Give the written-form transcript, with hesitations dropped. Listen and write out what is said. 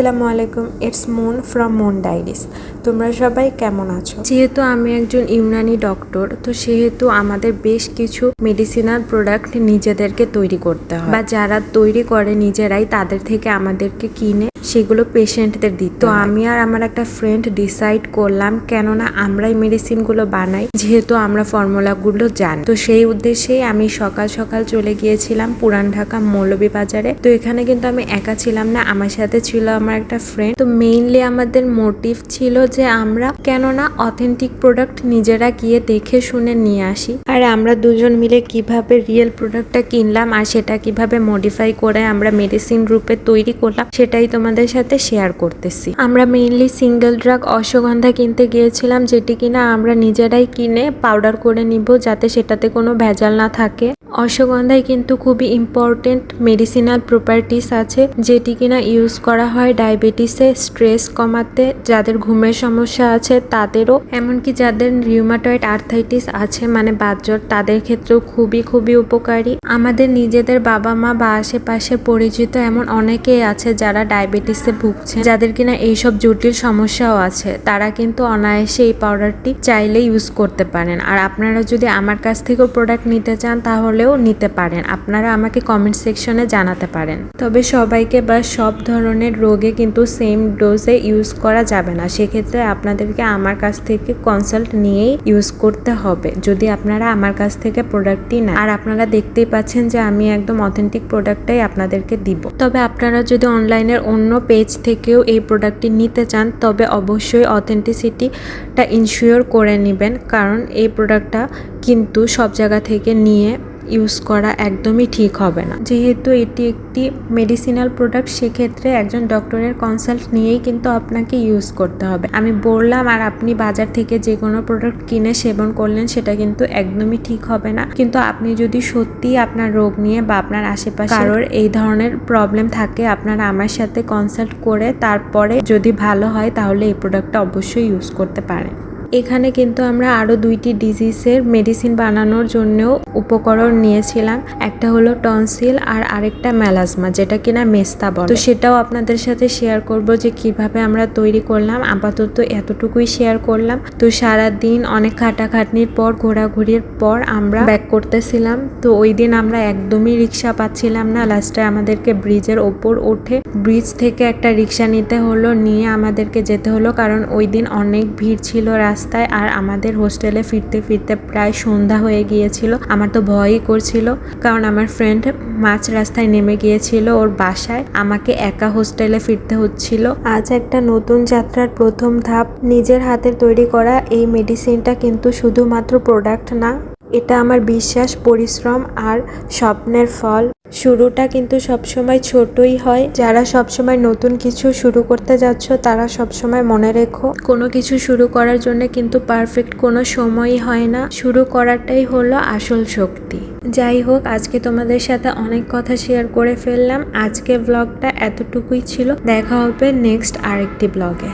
আসসালামু আলাইকুম, it's moon from moon diaries. তোমরা সবাই কেমন আছো? যেহেতু আমি একজন ইউনানি ডক্টর, তো সেহেতু আমাদের বেশ কিছু মেডিসিনাল প্রোডাক্ট নিজেদেরকে তৈরি করতে হয়, বা যারা তৈরি করে নিজেরাই তাদের থেকে আমাদেরকে কিনে সেগুলো পেশেন্টদের দিতে। তো আমি আর আমার একটা ফ্রেন্ড ডিসাইড করলাম, কেননা আমরাই মেডিসিনগুলো বানাই, যেহেতু আমরা ফর্মুলাগুলো জানি। তো সেই উদ্দেশ্যেই আমি সকাল সকাল চলে গিয়েছিলাম পুরান ঢাকা মৌলভীবাজারে। তো এখানে কিন্তু আমি একা ছিলাম না, আমার সাথে ছিল আমার একটা ফ্রেন্ড। তো মেইনলি আমাদের মোটিভ ছিল যে আমরা কেননা অথেন্টিক প্রোডাক্ট নিজেরা গিয়ে দেখে শুনে নিয়ে আসি, আর আমরা দুজন মিলে কিভাবে রিয়েল প্রোডাক্টটা কিনলাম আর সেটা কিভাবে মডিফাই করে আমরা মেডিসিন রূপে তৈরি করলাম সেটাই তোমাদের সাথে শেয়ার করতেছি। আমরা মেইনলি সিঙ্গেল ড্রাগ অশ্বগন্ধা কিনতে গিয়েছিলাম, যেটি কিনা আমরা নিজেরাই কিনে পাউডার করে নিব যাতে সেটাতে কোনো ভেজাল না থাকে। অশ্বগন্ধায় কিন্তু খুবই ইম্পর্টেন্ট মেডিসিনাল প্রপার্টিস আছে, যেটি কিনা ইউজ করা হয় ডায়াবেটিসে, স্ট্রেস কমাতে, যাদের ঘুমের সমস্যা আছে তাদেরও, এমনকি যাদের রিউমাটয়েড আর্থাইটিস আছে মানে বাতজ্বর, তাদের ক্ষেত্রেও খুবই উপকারী। আমাদের নিজেদের বাবা মা বা আশেপাশে পরিচিত এমন অনেকেই আছে যারা ডায়াবেটিসে ভুগছে, যাদের কিনা এইসব জটিল সমস্যাও আছে। তারা কিন্তু অনায়াসে এই পাউডারটি চাইলে ইউজ করতে পারেন। আর আপনারা যদি আমার কাছ থেকেও প্রোডাক্ট নিতে চান তাহলেও নিতে পারেন, আপনারা আমাকে কমেন্ট সেকশনে জানাতে পারেন। তবে সবাইকে বা সব ধরনের রোগে কিন্তু সেম ডোজে ইউজ করা যাবে না, সেক্ষেত্রে আপনাদেরকে আমার কাছ থেকে কনসাল্ট নিয়েই ইউজ করতে হবে যদি আপনারা আমার কাছ থেকে প্রোডাক্টটি নেন। আর আপনারা দেখতেই পাচ্ছেন যে আমি একদম অথেন্টিক প্রোডাক্টটাই আপনাদেরকে দিব। তবে আপনারা যদি অনলাইনের অন্য পেজ থেকেও এই প্রোডাক্টটি নিতে চান তবে অবশ্যই অথেন্টিসিটিটা ইনশিওর করে নেবেন, কারণ এই প্রোডাক্টটা কিন্তু সব জায়গা থেকে নিয়ে ইউজ করা একদমই ঠিক হবে না। যেহেতু এটি একটি মেডিসিনাল প্রোডাক্ট, সেক্ষেত্রে একজন ডক্টরের কনসাল্ট নিয়েই কিন্তু আপনাকে ইউজ করতে হবে। আমি বললাম আর আপনি বাজার থেকে যে কোনো প্রোডাক্ট কিনে সেবন করলেন সেটা কিন্তু একদমই ঠিক হবে না। কিন্তু আপনি যদি সত্যিই আপনার রোগ নিয়ে বা আপনার আশেপাশে কারোর এই ধরনের প্রবলেম থাকে, আপনারা আমার সাথে কনসাল্ট করে তারপরে যদি ভালো হয় তাহলে এই প্রোডাক্টটা অবশ্যই ইউজ করতে পারেন। এখানে কিন্তু আমরা আরও 2টি ডিজিজের মেডিসিন বানানোর জন্যও উপকরণ নিয়েছিলাম। একটা হলো টনসিল আর আরেকটা মেলাজমা, যেটা কিনা মেস্তা বলে। তো সেটাও আপনাদের সাথে শেয়ার করব যে কিভাবে আমরা তৈরি করলাম। আপাতত এতটুকুই শেয়ার করলাম। তো সারাদিন অনেক খাটাখাটনির পর, ঘোরাঘুরির পর আমরা ব্যাক করতেছিলাম। তো ওই দিন আমরা একদমই রিক্সা পাচ্ছিলাম না, লাস্টে আমাদেরকে ব্রিজের ওপর উঠে ব্রিজ থেকে একটা রিক্সা নিতে হলো, নিয়ে আমাদেরকে যেতে হলো, কারণ ওই দিন অনেক ভিড় ছিল রাস্তায়। আর আমাদের হোস্টেলে ফিরতে ফিরতে প্রায় সন্ধ্যা হয়ে গিয়েছিল। আমার তো ভয়ই করছিল, কারণ আমার ফ্রেন্ড মাঝ রাস্তায় নেমে গিয়েছিল ওর বাসায়, আমাকে একা হোস্টেলে ফিরতে হচ্ছিল। আজ একটা নতুন যাত্রার প্রথম ধাপ। নিজের হাতের তৈরি করা এই মেডিসিনটা কিন্তু শুধুমাত্র প্রোডাক্ট না, এটা আমার বিশ্বাস, পরিশ্রম আর স্বপ্নের ফল। শুরুটা কিন্তু সবসময় ছোটই হয়। যারা সবসময় নতুন কিছু শুরু করতে যাচ্ছ তারা সবসময় মনে রেখো, কোনো কিছু শুরু করার জন্য কিন্তু পারফেক্ট কোনো সময়ই হয় না, শুরু করাটাই হলো আসল শক্তি। যাই হোক, আজকে তোমাদের সাথে অনেক কথা শেয়ার করে ফেললাম। আজকে ব্লগটা এতটুকুই ছিল, দেখা হবে নেক্সট আরেকটি ব্লগে।